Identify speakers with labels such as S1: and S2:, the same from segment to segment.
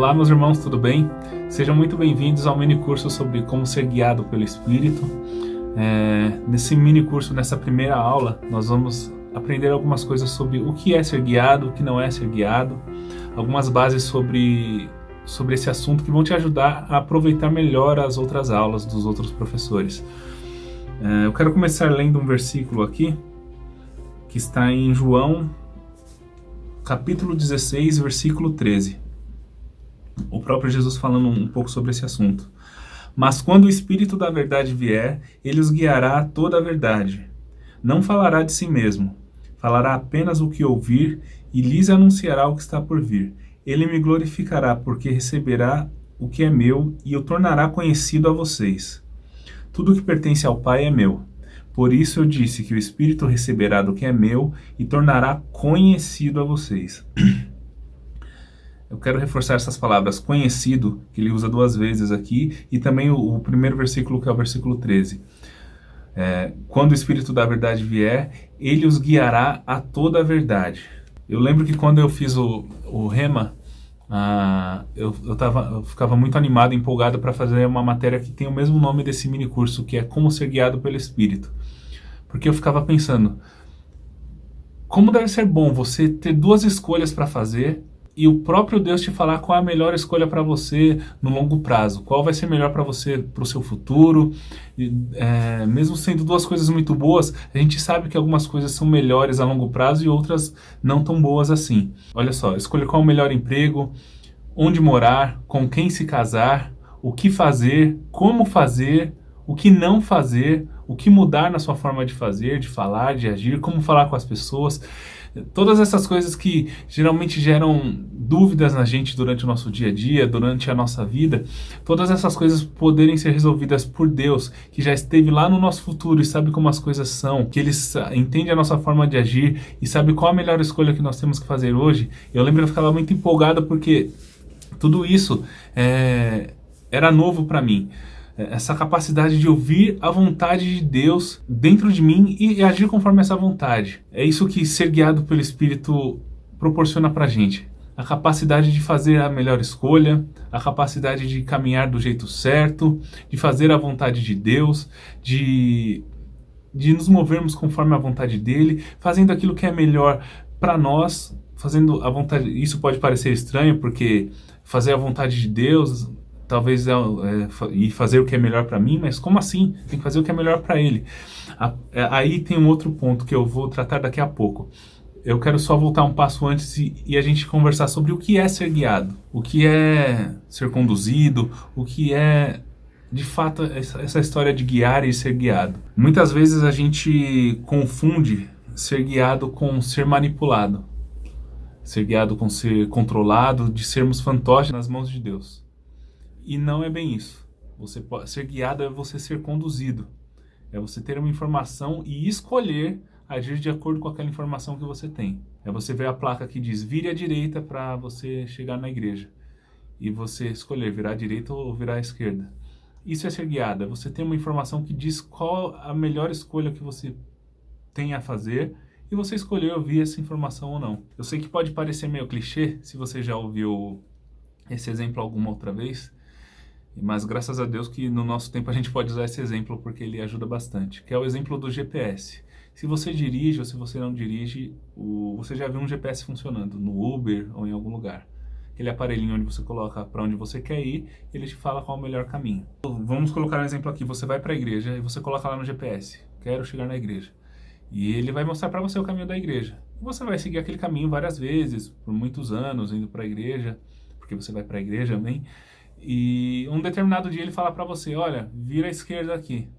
S1: Olá, meus irmãos, tudo bem? Sejam muito bem-vindos ao mini curso sobre como ser guiado pelo Espírito. Nesse mini curso, nessa primeira aula, nós vamos aprender algumas coisas sobre o que é ser guiado, o que não é ser guiado, algumas bases sobre esse assunto que vão te ajudar a aproveitar melhor as outras aulas dos outros professores. Eu quero começar lendo um versículo aqui, que está em João, capítulo 16, versículo 13. O próprio Jesus falando um pouco sobre esse assunto. Mas quando o Espírito da verdade vier, ele os guiará a toda a verdade. Não falará de si mesmo, falará apenas o que ouvir e lhes anunciará o que está por vir. Ele me glorificará, porque receberá o que é meu e o tornará conhecido a vocês. Tudo o que pertence ao Pai é meu. Por isso eu disse que o Espírito receberá do que é meu e tornará conhecido a vocês. Eu quero reforçar essas palavras, conhecido, que ele usa duas vezes aqui, e também o primeiro versículo, que é o versículo 13. Quando o Espírito da verdade vier, ele os guiará a toda a verdade. Eu lembro que quando eu fiz o Rema, eu ficava muito animado, empolgado para fazer uma matéria que tem o mesmo nome desse mini curso, que é Como Ser Guiado pelo Espírito. Porque eu ficava pensando, como deve ser bom você ter duas escolhas para fazer e o próprio Deus te falar qual é a melhor escolha para você no longo prazo, qual vai ser melhor para você, para o seu futuro. Mesmo sendo duas coisas muito boas, a gente sabe que algumas coisas são melhores a longo prazo e outras não tão boas assim. Olha só, escolher qual é o melhor emprego, onde morar, com quem se casar, o que fazer, como fazer, o que não fazer, o que mudar na sua forma de fazer, de falar, de agir, como falar com as pessoas. Todas essas coisas que geralmente geram dúvidas na gente durante o nosso dia a dia, durante a nossa vida, todas essas coisas poderem ser resolvidas por Deus, que já esteve lá no nosso futuro e sabe como as coisas são, que Ele entende a nossa forma de agir e sabe qual a melhor escolha que nós temos que fazer hoje. Eu lembro que eu ficava muito empolgado porque tudo isso era novo para mim. Essa capacidade de ouvir a vontade de Deus dentro de mim e agir conforme essa vontade. É isso que ser guiado pelo Espírito proporciona pra gente. A capacidade de fazer a melhor escolha, a capacidade de caminhar do jeito certo, de fazer a vontade de Deus, de nos movermos conforme a vontade dele, fazendo aquilo que é melhor para nós, fazendo a vontade. Isso pode parecer estranho, porque fazer a vontade de Deus talvez e fazer o que é melhor para mim, mas como assim? Tem que fazer o que é melhor para ele. Aí tem um outro ponto que eu vou tratar daqui a pouco. Eu quero só voltar um passo antes e a gente conversar sobre o que é ser guiado, o que é ser conduzido, o que é, de fato, essa história de guiar e ser guiado. Muitas vezes a gente confunde ser guiado com ser manipulado, ser guiado com ser controlado, de sermos fantoches nas mãos de Deus. E não é bem isso. Ser guiado é você ser conduzido. É você ter uma informação e escolher agir de acordo com aquela informação que você tem. É você ver a placa que diz vire à direita para você chegar na igreja. E você escolher virar à direita ou virar à esquerda. Isso é ser guiado. É você ter uma informação que diz qual a melhor escolha que você tem a fazer e você escolher ouvir essa informação ou não. Eu sei que pode parecer meio clichê, se você já ouviu esse exemplo alguma outra vez, mas graças a Deus que no nosso tempo a gente pode usar esse exemplo porque ele ajuda bastante, que é o exemplo do GPS. Se você dirige ou se você não dirige, você já viu um GPS funcionando no Uber ou em algum lugar. Aquele aparelhinho onde você coloca para onde você quer ir, ele te fala qual é o melhor caminho. Vamos colocar um exemplo aqui, você vai para a igreja e você coloca lá no GPS, quero chegar na igreja. E ele vai mostrar para você o caminho da igreja. E você vai seguir aquele caminho várias vezes, por muitos anos, indo para a igreja, porque você vai para a igreja, amém? E um determinado dia ele fala para você, olha, vira à esquerda aqui.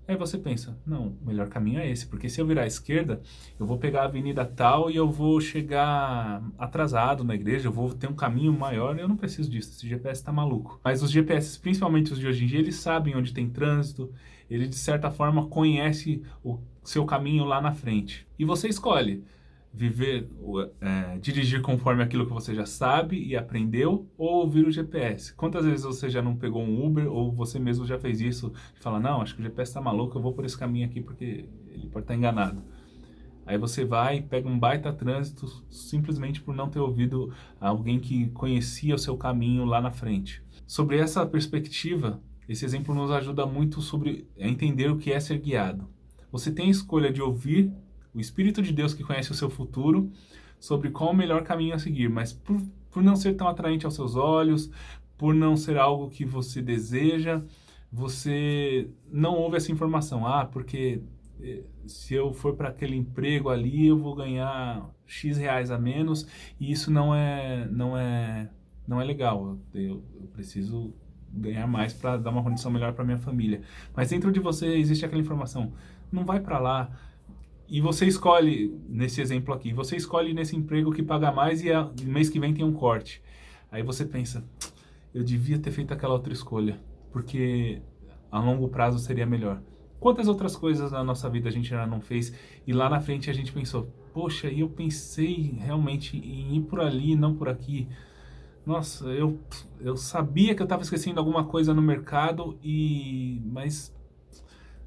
S1: Aí você pensa, não, o melhor caminho é esse, porque se eu virar à esquerda, eu vou pegar a avenida tal e eu vou chegar atrasado na igreja, eu vou ter um caminho maior, eu não preciso disso, esse GPS tá maluco. Mas os GPS, principalmente os de hoje em dia, eles sabem onde tem trânsito, ele de certa forma conhece o seu caminho lá na frente. E você escolhe dirigir conforme aquilo que você já sabe e aprendeu, ou ouvir o GPS. Quantas vezes você já não pegou um Uber, ou você mesmo já fez isso, e fala, não, acho que o GPS está maluco, eu vou por esse caminho aqui porque ele pode estar enganado. Aí você vai e pega um baita trânsito simplesmente por não ter ouvido alguém que conhecia o seu caminho lá na frente. Sobre essa perspectiva, esse exemplo nos ajuda muito sobre a entender o que é ser guiado. Você tem a escolha de ouvir o Espírito de Deus que conhece o seu futuro sobre qual o melhor caminho a seguir, mas por não ser tão atraente aos seus olhos, por não ser algo que você deseja, você não ouve essa informação. Ah, porque se eu for para aquele emprego ali, eu vou ganhar X reais a menos, e isso não é legal. Eu preciso ganhar mais para dar uma condição melhor para minha família. Mas dentro de você existe aquela informação, não vai para lá. E você escolhe, nesse exemplo aqui, você escolhe nesse emprego que paga mais e no mês que vem tem um corte. Aí você pensa, eu devia ter feito aquela outra escolha, porque a longo prazo seria melhor. Quantas outras coisas na nossa vida a gente já não fez e lá na frente a gente pensou, poxa, e eu pensei realmente em ir por ali e não por aqui. Nossa, eu sabia que eu estava esquecendo alguma coisa no mercado,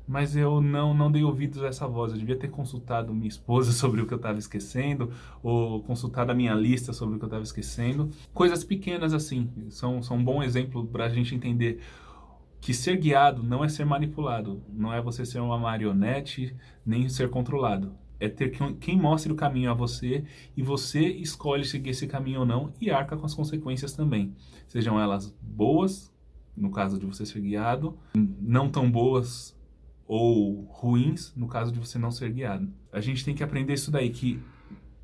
S1: mas eu não dei ouvidos a essa voz. Eu devia ter consultado minha esposa sobre o que eu estava esquecendo, ou consultado a minha lista sobre o que eu estava esquecendo. Coisas pequenas assim, são um bom exemplo para a gente entender que ser guiado não é ser manipulado, não é você ser uma marionete, nem ser controlado. É ter quem mostre o caminho a você e você escolhe seguir esse caminho ou não e arca com as consequências também. Sejam elas boas, no caso de você ser guiado, não tão boas ou ruins, no caso de você não ser guiado. A gente tem que aprender isso daí, que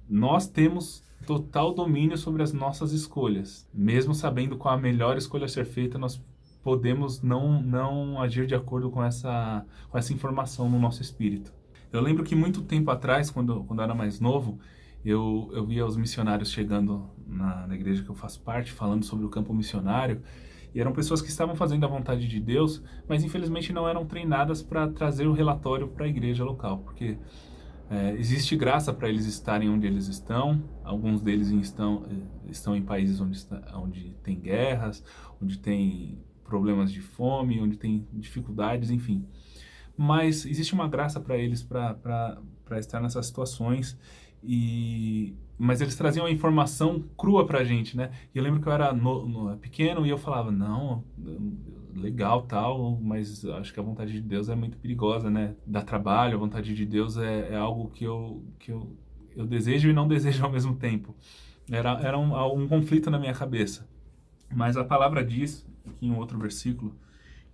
S1: nós temos total domínio sobre as nossas escolhas. Mesmo sabendo qual a melhor escolha a ser feita, nós podemos não agir de acordo com essa informação no nosso espírito. Eu lembro que muito tempo atrás, quando eu era mais novo, eu via os missionários chegando na igreja que eu faço parte, falando sobre o campo missionário, e eram pessoas que estavam fazendo a vontade de Deus, mas infelizmente não eram treinadas para trazer o relatório para a igreja local, porque existe graça para eles estarem onde eles estão. Alguns deles estão em países onde tem guerras, onde tem problemas de fome, onde tem dificuldades, enfim. Mas existe uma graça para eles para estar nessas situações, mas eles traziam a informação crua pra gente, né? E eu lembro que eu era pequeno e eu falava, não, legal tal, mas acho que a vontade de Deus é muito perigosa, né? Dá trabalho, a vontade de Deus é algo que eu desejo e não desejo ao mesmo tempo. Era um conflito na minha cabeça. Mas a palavra diz, aqui em outro versículo,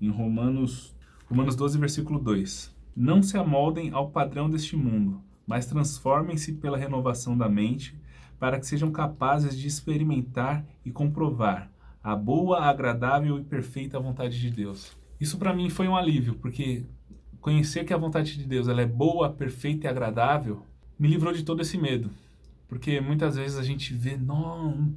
S1: em Romanos 12, versículo 2. Não se amoldem ao padrão deste mundo, mas transformem-se pela renovação da mente, para que sejam capazes de experimentar e comprovar a boa, agradável e perfeita vontade de Deus. Isso para mim foi um alívio, porque conhecer que a vontade de Deus ela é boa, perfeita e agradável, me livrou de todo esse medo. Porque muitas vezes a gente vê, não,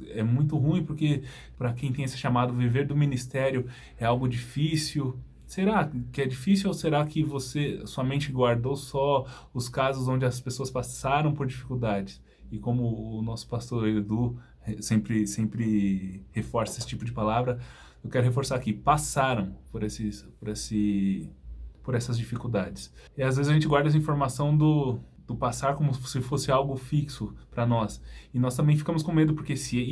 S1: é muito ruim, porque para quem tem esse chamado, viver do ministério é algo difícil. Será que é difícil ou será que sua mente guardou só os casos onde as pessoas passaram por dificuldades? E como o nosso pastor Edu sempre reforça esse tipo de palavra, eu quero reforçar aqui, passaram por essas dificuldades. E às vezes a gente guarda essa informação do passar como se fosse algo fixo para nós. E nós também ficamos com medo, porque se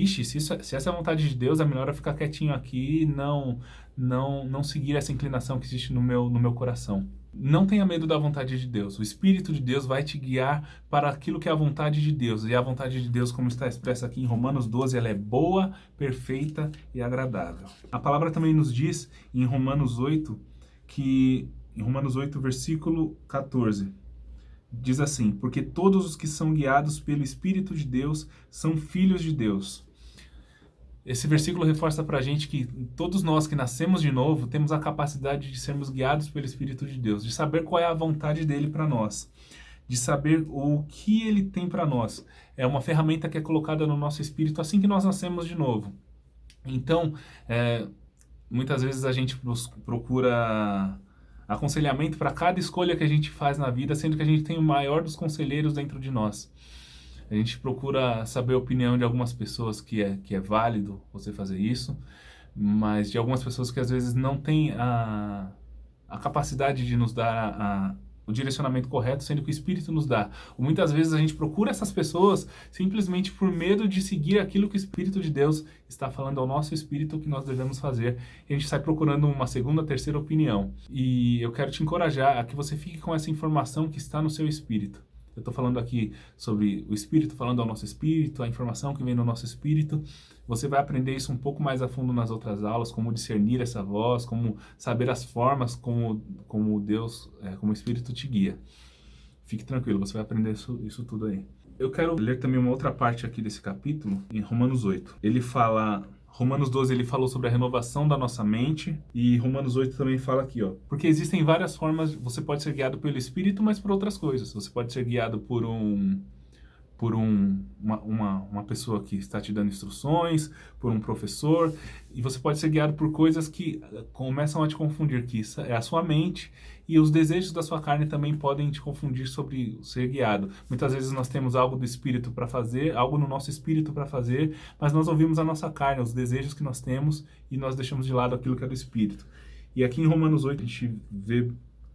S1: essa é a vontade de Deus, é melhor eu ficar quietinho aqui e não seguir essa inclinação que existe no meu coração. Não tenha medo da vontade de Deus. O Espírito de Deus vai te guiar para aquilo que é a vontade de Deus. E a vontade de Deus, como está expressa aqui em Romanos 12, ela é boa, perfeita e agradável. A palavra também nos diz em Romanos 8, versículo 14, diz assim, porque todos os que são guiados pelo Espírito de Deus são filhos de Deus. Esse versículo reforça pra gente que todos nós que nascemos de novo temos a capacidade de sermos guiados pelo Espírito de Deus, de saber qual é a vontade dele para nós, de saber o que ele tem para nós. É uma ferramenta que é colocada no nosso espírito assim que nós nascemos de novo. Então, muitas vezes a gente procura aconselhamento para cada escolha que a gente faz na vida, sendo que a gente tem o maior dos conselheiros dentro de nós. A gente procura saber a opinião de algumas pessoas que é válido você fazer isso, mas de algumas pessoas que às vezes não têm a capacidade de nos dar o direcionamento correto, sendo que o Espírito nos dá. Ou muitas vezes a gente procura essas pessoas simplesmente por medo de seguir aquilo que o Espírito de Deus está falando ao nosso espírito que nós devemos fazer. E a gente sai procurando uma segunda, terceira opinião. E eu quero te encorajar a que você fique com essa informação que está no seu espírito. Eu estou falando aqui sobre o Espírito, falando ao nosso espírito, a informação que vem no nosso espírito. Você vai aprender isso um pouco mais a fundo nas outras aulas, como discernir essa voz, como saber as formas como Deus, como o Espírito te guia. Fique tranquilo, você vai aprender isso tudo aí. Eu quero ler também uma outra parte aqui desse capítulo, em Romanos 8. Romanos 12 ele falou sobre a renovação da nossa mente, e Romanos 8 também fala aqui, ó. Porque existem várias formas, você pode ser guiado pelo Espírito, mas por outras coisas. Você pode ser guiado por uma pessoa que está te dando instruções, por um professor, e você pode ser guiado por coisas que começam a te confundir, que isso é a sua mente, e os desejos da sua carne também podem te confundir sobre ser guiado. Muitas vezes nós temos algo do espírito para fazer, algo no nosso espírito para fazer, mas nós ouvimos a nossa carne, os desejos que nós temos, e nós deixamos de lado aquilo que é do espírito. E aqui em Romanos 8 a gente vê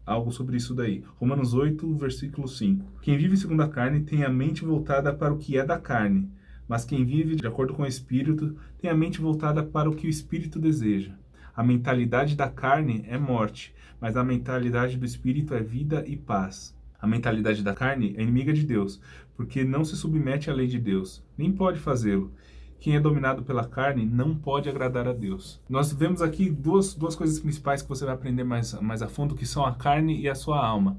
S1: algo sobre isso daí. Romanos 8, versículo 5. Quem vive segundo a carne tem a mente voltada para o que é da carne, mas quem vive de acordo com o Espírito tem a mente voltada para o que o Espírito deseja. A mentalidade da carne é morte, mas a mentalidade do Espírito é vida e paz. A mentalidade da carne é inimiga de Deus, porque não se submete à lei de Deus, nem pode fazê-lo. Quem é dominado pela carne não pode agradar a Deus. Nós vemos aqui duas coisas principais que você vai aprender mais a fundo, que são a carne e a sua alma.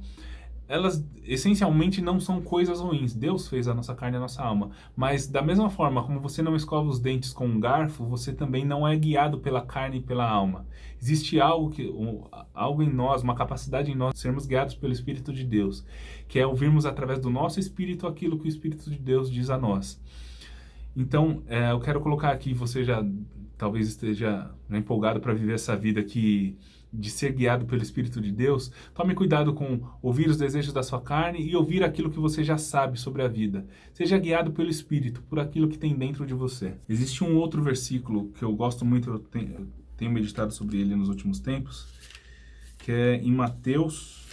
S1: Elas, essencialmente, não são coisas ruins. Deus fez a nossa carne e a nossa alma. Mas, da mesma forma como você não escova os dentes com um garfo, você também não é guiado pela carne e pela alma. Existe algo em nós, uma capacidade em nós de sermos guiados pelo Espírito de Deus, que é ouvirmos através do nosso Espírito aquilo que o Espírito de Deus diz a nós. Então, eu quero colocar aqui, você já talvez esteja empolgado para viver essa vida aqui de ser guiado pelo Espírito de Deus. Tome cuidado com ouvir os desejos da sua carne e ouvir aquilo que você já sabe sobre a vida. Seja guiado pelo Espírito, por aquilo que tem dentro de você. Existe um outro versículo que eu gosto muito, eu tenho meditado sobre ele nos últimos tempos, que é em Mateus,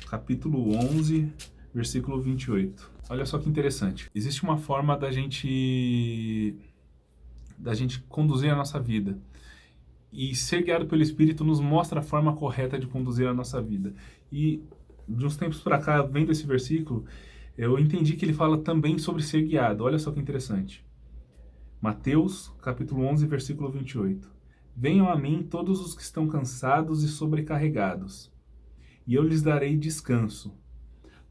S1: capítulo 11, versículo 28. Olha só que interessante. Existe uma forma da gente conduzir a nossa vida. E ser guiado pelo Espírito nos mostra a forma correta de conduzir a nossa vida. E de uns tempos para cá, vendo esse versículo, eu entendi que ele fala também sobre ser guiado. Olha só que interessante. Mateus, capítulo 11, versículo 28. Venham a mim todos os que estão cansados e sobrecarregados, e eu lhes darei descanso.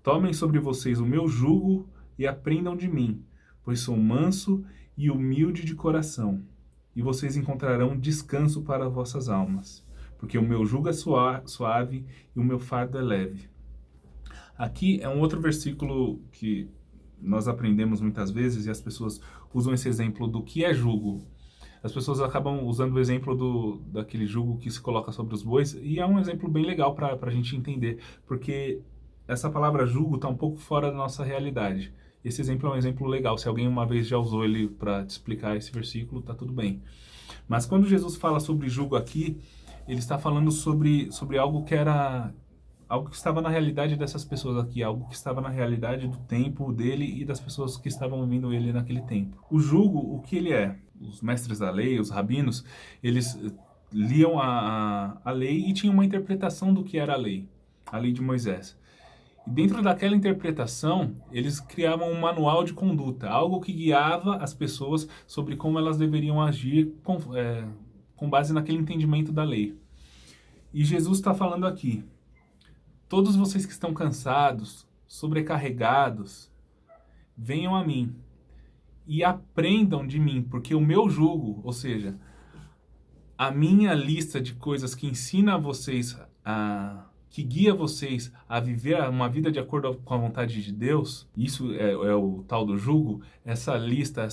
S1: Tomem sobre vocês o meu jugo e aprendam de mim, pois sou manso e humilde de coração, e vocês encontrarão descanso para vossas almas, porque o meu jugo é suave e o meu fardo é leve. Aqui é um outro versículo que nós aprendemos muitas vezes, e as pessoas usam esse exemplo do que é jugo. As pessoas acabam usando o exemplo daquele jugo que se coloca sobre os bois, e é um exemplo bem legal para a gente entender, porque essa palavra jugo está um pouco fora da nossa realidade. Esse exemplo é um exemplo legal. Se alguém uma vez já usou ele para te explicar esse versículo, está tudo bem. Mas quando Jesus fala sobre jugo aqui, ele está falando sobre algo que era algo que estava na realidade dessas pessoas aqui, algo que estava na realidade do tempo dele e das pessoas que estavam ouvindo ele naquele tempo. O jugo, o que ele é? Os mestres da lei, os rabinos, eles liam a lei e tinham uma interpretação do que era a lei de Moisés. E dentro daquela interpretação, eles criavam um manual de conduta, algo que guiava as pessoas sobre como elas deveriam agir com base naquele entendimento da lei. E Jesus está falando aqui, todos vocês que estão cansados, sobrecarregados, venham a mim e aprendam de mim, porque o meu jugo, ou seja, a minha lista de coisas que ensina a vocês que guia vocês a viver uma vida de acordo com a vontade de Deus, isso é o tal do jugo, essa lista,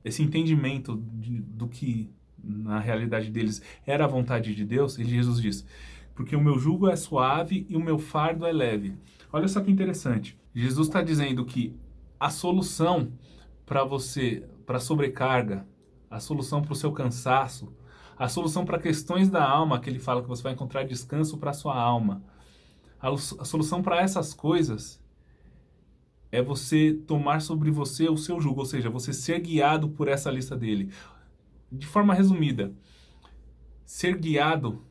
S1: esse entendimento do que na realidade deles era a vontade de Deus, e Jesus diz, porque o meu jugo é suave e o meu fardo é leve. Olha só que interessante, Jesus está dizendo que a solução para a sobrecarga, a solução para o seu cansaço, a solução para questões da alma, que ele fala que você vai encontrar descanso para a sua alma, A solução para essas coisas é você tomar sobre você o seu jugo, ou seja, você ser guiado por essa lista dele. De forma resumida, ser guiado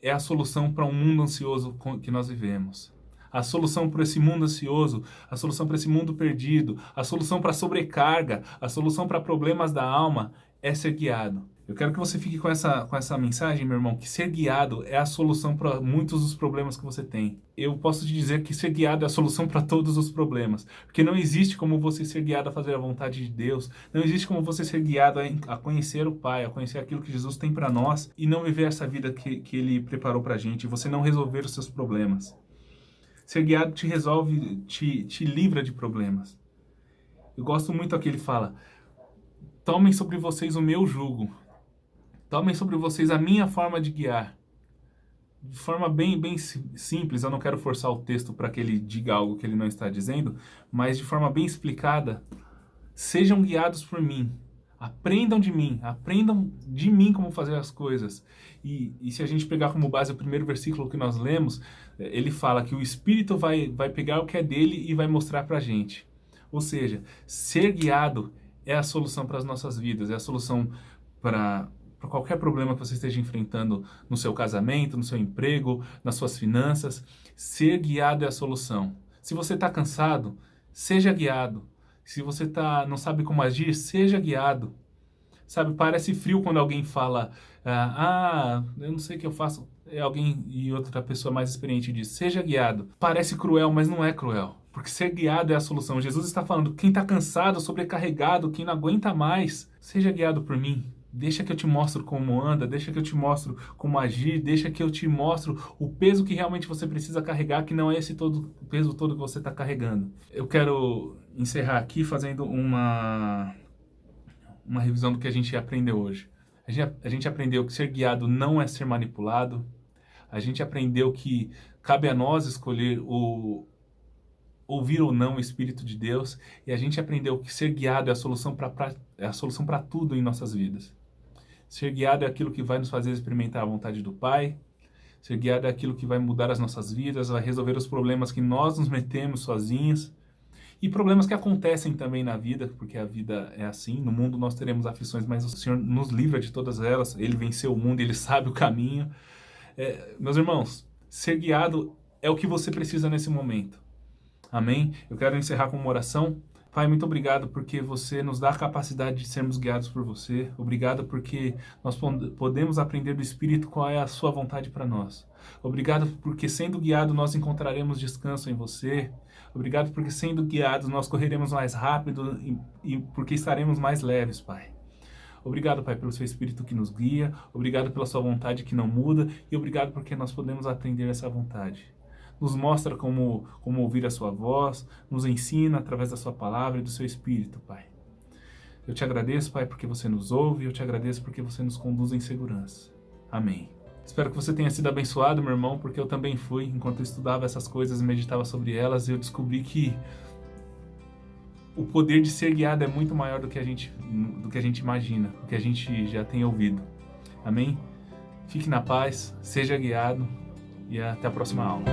S1: é a solução para um mundo ansioso que nós vivemos. A solução para esse mundo ansioso, a solução para esse mundo perdido, a solução para sobrecarga, a solução para problemas da alma é ser guiado. Eu quero que você fique com essa mensagem, meu irmão, que ser guiado é a solução para muitos dos problemas que você tem. Eu posso te dizer que ser guiado é a solução para todos os problemas, porque não existe como você ser guiado a fazer a vontade de Deus, não existe como você ser guiado a conhecer o Pai, a conhecer aquilo que Jesus tem para nós e não viver essa vida que Ele preparou para a gente, e você não resolver os seus problemas. Ser guiado te resolve, te livra de problemas. Eu gosto muito que ele fala: tomem sobre vocês o meu jugo. Tomem sobre vocês a minha forma de guiar. De forma bem simples, eu não quero forçar o texto para que ele diga algo que ele não está dizendo, mas de forma bem explicada, sejam guiados por mim. Aprendam de mim como fazer as coisas. E se a gente pegar como base o primeiro versículo que nós lemos, ele fala que o Espírito vai pegar o que é dele e vai mostrar para a gente. Ou seja, ser guiado é a solução para as nossas vidas, é a solução para qualquer problema que você esteja enfrentando no seu casamento, no seu emprego, nas suas finanças. Ser guiado é a solução. Se você está cansado, seja guiado. Se você não sabe como agir, seja guiado. Sabe, parece frio quando alguém fala: eu não sei o que eu faço. Alguém e outra pessoa mais experiente diz: seja guiado. Parece cruel, mas não é cruel. Porque ser guiado é a solução. Jesus está falando: quem está cansado, sobrecarregado, quem não aguenta mais, seja guiado por mim. Deixa que eu te mostro como anda, deixa que eu te mostro como agir, deixa que eu te mostro o peso que realmente você precisa carregar, que não é esse peso todo que você está carregando. Eu quero encerrar aqui fazendo uma revisão do que a gente aprendeu hoje. A gente aprendeu que ser guiado não é ser manipulado. A gente aprendeu que cabe a nós escolher ouvir ou não o Espírito de Deus. E a gente aprendeu que ser guiado é a solução para tudo em nossas vidas. Ser guiado é aquilo que vai nos fazer experimentar a vontade do Pai. Ser guiado é aquilo que vai mudar as nossas vidas, vai resolver os problemas que nós nos metemos sozinhos. E problemas que acontecem também na vida, porque a vida é assim. No mundo nós teremos aflições, mas o Senhor nos livra de todas elas. Ele venceu o mundo, Ele sabe o caminho. Meus irmãos, ser guiado é o que você precisa nesse momento. Amém? Eu quero encerrar com uma oração. Pai, muito obrigado porque você nos dá a capacidade de sermos guiados por você. Obrigado porque nós podemos aprender do Espírito qual é a sua vontade para nós. Obrigado porque sendo guiado nós encontraremos descanso em você. Obrigado porque sendo guiados nós correremos mais rápido e porque estaremos mais leves, Pai. Obrigado, Pai, pelo seu Espírito que nos guia. Obrigado pela sua vontade que não muda. E obrigado porque nós podemos atender essa vontade. Nos mostra como ouvir a sua voz, nos ensina através da sua palavra e do seu Espírito, Pai. Eu te agradeço, Pai, porque você nos ouve, e eu te agradeço porque você nos conduz em segurança. Amém. Espero que você tenha sido abençoado, meu irmão, porque eu também fui. Enquanto eu estudava essas coisas e meditava sobre elas, eu descobri que o poder de ser guiado é muito maior do que a gente imagina, do que a gente já tem ouvido. Amém? Fique na paz, seja guiado e até a próxima aula.